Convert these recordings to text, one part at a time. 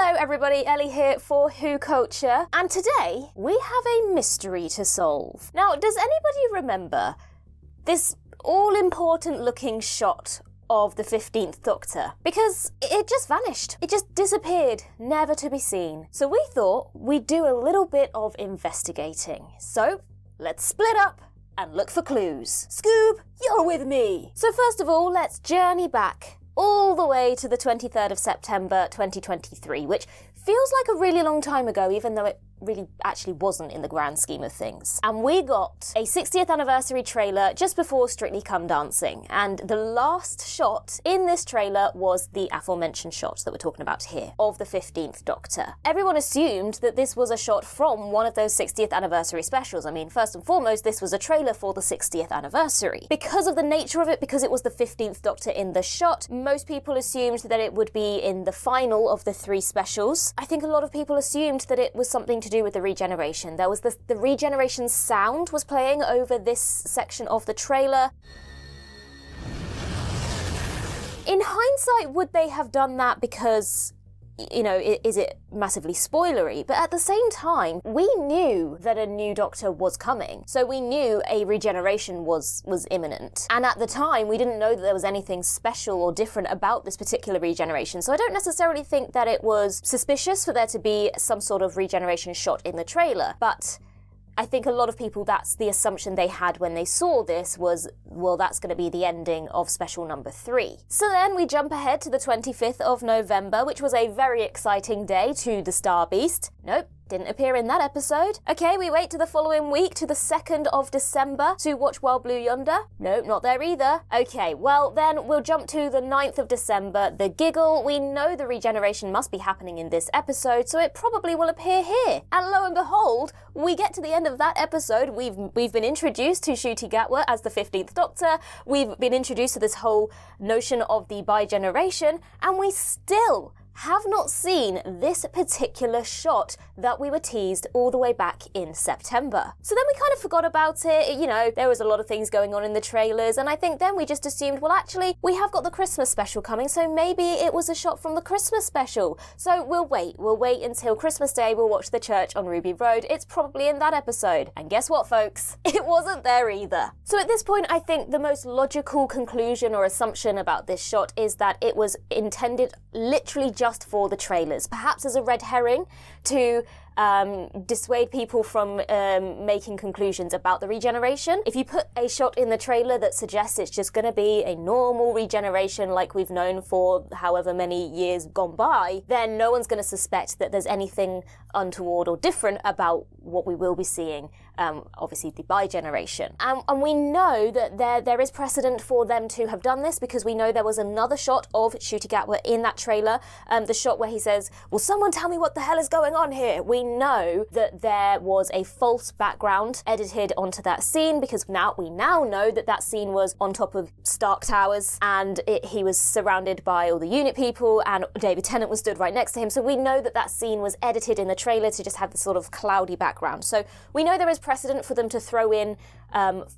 Hello everybody, Ellie here for WhoCulture, and today we have a mystery to solve. Now, does anybody remember this all-important looking shot of the 15th Doctor? Because it just vanished. It just disappeared, never to be seen. So we thought we'd do a little bit of investigating. So let's split up and look for clues. Scoob, you're with me. So first of all, let's journey back all the way to the 23rd of September 2023, which feels like a really long time ago, even though it really actually wasn't in the grand scheme of things. And we got a 60th anniversary trailer just before Strictly Come Dancing, and the last shot in this trailer was the aforementioned shot that we're talking about here of the 15th Doctor. Everyone assumed that this was a shot from one of those 60th anniversary specials. I mean, first and foremost, this was a trailer for the 60th anniversary. Because of the nature of it, because it was the 15th Doctor in the shot, most people assumed that it would be in the final of the 3 specials. I think a lot of people assumed that it was something to do with the regeneration. There was the regeneration sound was playing over this section of the trailer. In hindsight, would they have done that because, you know, is it massively spoilery? But at the same time, we knew that a new Doctor was coming. So we knew a regeneration was imminent. And at the time, we didn't know that there was anything special or different about this particular regeneration. So I don't necessarily think that it was suspicious for there to be some sort of regeneration shot in the trailer. But I think a lot of people, that's the assumption they had when they saw this was, well, that's going to be the ending of special number 3. So then we jump ahead to the 25th of November, which was a very exciting day to the Star Beast. Nope. Didn't appear in that episode. Okay, we wait to the following week, to the 2nd of December, to watch Wild Blue Yonder. Nope, not there either. Okay, well then we'll jump to the 9th of December, the Giggle. We know the regeneration must be happening in this episode, so it probably will appear here. And lo and behold, we get to the end of that episode. We've been introduced to Ncuti Gatwa as the 15th Doctor. We've been introduced to this whole notion of the bi-generation, and we still have not seen this particular shot that we were teased all the way back in September. So then we kind of forgot about it. You know, there was a lot of things going on in the trailers, and I think then we just assumed, well, actually, we have got the Christmas special coming, so maybe it was a shot from the Christmas special. So we'll wait until Christmas Day. We'll watch The Church on Ruby Road. It's probably in that episode. And guess what, folks? It wasn't there either. So at this point, I think the most logical conclusion or assumption about this shot is that it was intended literally just for the trailers, perhaps as a red herring to dissuade people from making conclusions about the regeneration. If you put a shot in the trailer that suggests it's just going to be a normal regeneration like we've known for however many years gone by, then no one's going to suspect that there's anything untoward or different about what we will be seeing, obviously the bi-generation. And we know that there is precedent for them to have done this, because we know there was another shot of Ncuti Gatwa in that trailer, the shot where he says, "Will someone tell me what the hell is going on here?" We know that there was a false background edited onto that scene, because we now know that that scene was on top of Stark Towers, and he was surrounded by all the unit people, and David Tennant was stood right next to him. So we know that that scene was edited in the trailer to just have this sort of cloudy background. So we know there is precedent for them to throw in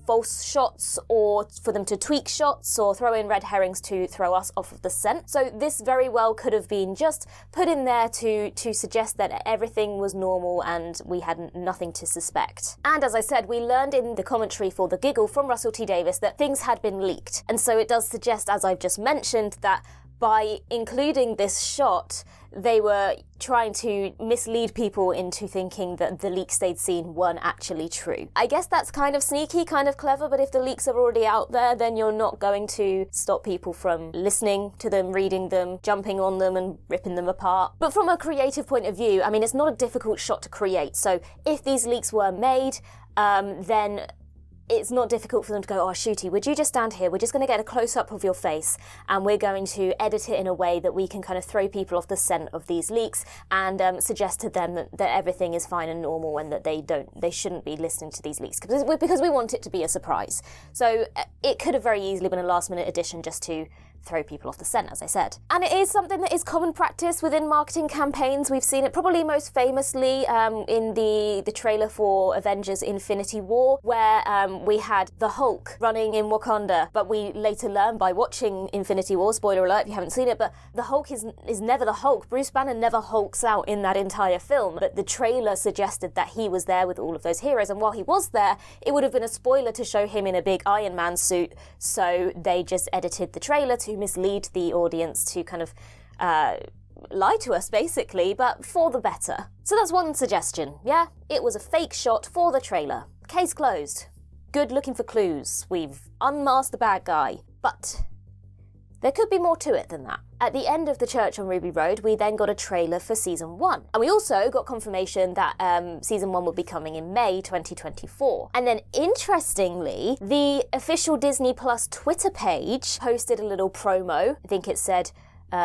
false shots, or for them to tweak shots, or throw in red herrings to throw us off of the scent. So this very well could have been just put in there to suggest that everything was normal and we had nothing to suspect. And as I said, we learned in the commentary for The Giggle from Russell T Davies that things had been leaked. And so it does suggest, as I've just mentioned, that by including this shot, they were trying to mislead people into thinking that the leaks they'd seen weren't actually true. I guess that's kind of sneaky, kind of clever, but if the leaks are already out there, then you're not going to stop people from listening to them, reading them, jumping on them and ripping them apart. But from a creative point of view, I mean, it's not a difficult shot to create. So if these leaks were made, then it's not difficult for them to go, "Oh, Ncuti, would you just stand here? We're just going to get a close-up of your face, and we're going to edit it in a way that we can kind of throw people off the scent of these leaks and suggest to them that everything is fine and normal, and that they shouldn't be listening to these leaks because we want it to be a surprise." So it could have very easily been a last-minute addition just to throw people off the scent, as I said. And it is something that is common practice within marketing campaigns. We've seen it probably most famously in the trailer for Avengers Infinity War, where we had the Hulk running in Wakanda, but we later learned by watching Infinity War, spoiler alert if you haven't seen it, but the Hulk is never the Hulk. Bruce Banner never hulks out in that entire film, but the trailer suggested that he was there with all of those heroes, and while he was there, it would have been a spoiler to show him in a big Iron Man suit, so they just edited the trailer to mislead the audience, to kind of lie to us basically, but for the better. So that's one suggestion, yeah? It was a fake shot for the trailer. Case closed. Good looking for clues. We've unmasked the bad guy. But there could be more to it than that. At the end of The Church on Ruby Road, we then got a trailer for Season 1. And we also got confirmation that Season 1 will be coming in May 2024. And then, interestingly, the official Disney Plus Twitter page posted a little promo. I think it said,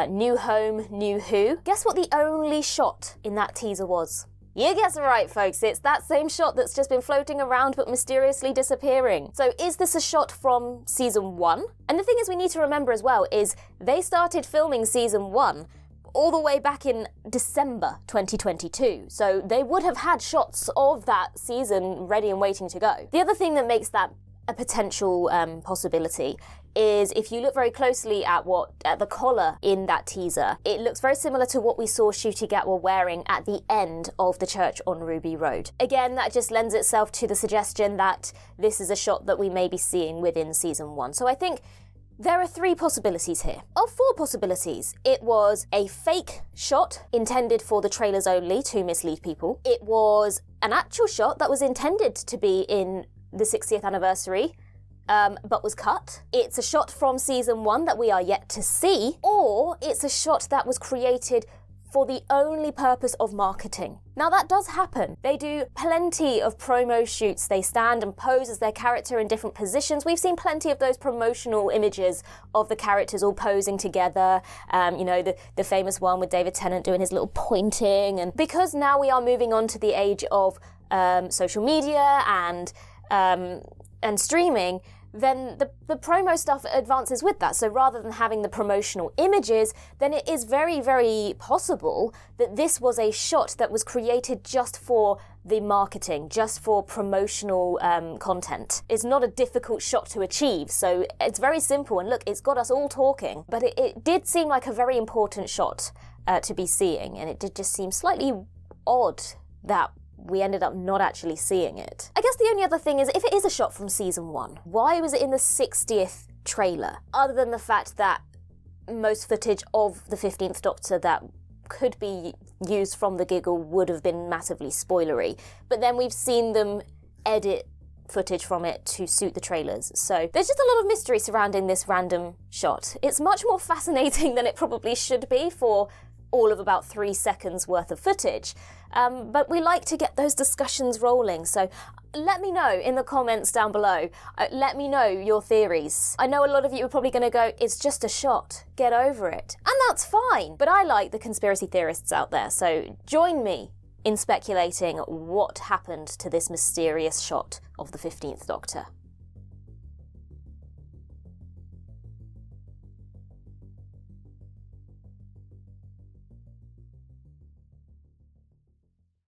New Home, New Who. Guess what the only shot in that teaser was? You guessed it right, folks. It's that same shot that's just been floating around but mysteriously disappearing. So is this a shot from Season 1? And the thing is we need to remember as well is they started filming Season 1 all the way back in December 2022. So they would have had shots of that season ready and waiting to go. The other thing that makes that a potential possibility is if you look very closely at the collar in that teaser, it looks very similar to what we saw Ncuti Gatwa wearing at the end of The Church on Ruby Road. Again, that just lends itself to the suggestion that this is a shot that we may be seeing within Season 1. So I think there are 3 possibilities here. Of 4 possibilities, it was a fake shot intended for the trailers only to mislead people. It was an actual shot that was intended to be in the 60th anniversary, but was cut. It's a shot from Season 1 that we are yet to see, or it's a shot that was created for the only purpose of marketing. Now that does happen. They do plenty of promo shoots. They stand and pose as their character in different positions. We've seen plenty of those promotional images of the characters all posing together. The famous one with David Tennant doing his little pointing. And because now we are moving on to the age of social media and streaming, then the promo stuff advances with that. So rather than having the promotional images, then it is very, very possible that this was a shot that was created just for the marketing, just for promotional content. It's not a difficult shot to achieve, so it's very simple. And look, it's got us all talking, but it did seem like a very important shot to be seeing, and it did just seem slightly odd that we ended up not actually seeing it. I guess the only other thing is, if it is a shot from Season 1, why was it in the 60th trailer? Other than the fact that most footage of the 15th Doctor that could be used from the giggle would have been massively spoilery. But then we've seen them edit footage from it to suit the trailers. So there's just a lot of mystery surrounding this random shot. It's much more fascinating than it probably should be for all of about 3 seconds worth of footage. But we like to get those discussions rolling, so let me know in the comments down below. Let me know your theories. I know a lot of you are probably going to go, it's just a shot, get over it. And that's fine, but I like the conspiracy theorists out there, so join me in speculating what happened to this mysterious shot of the 15th Doctor.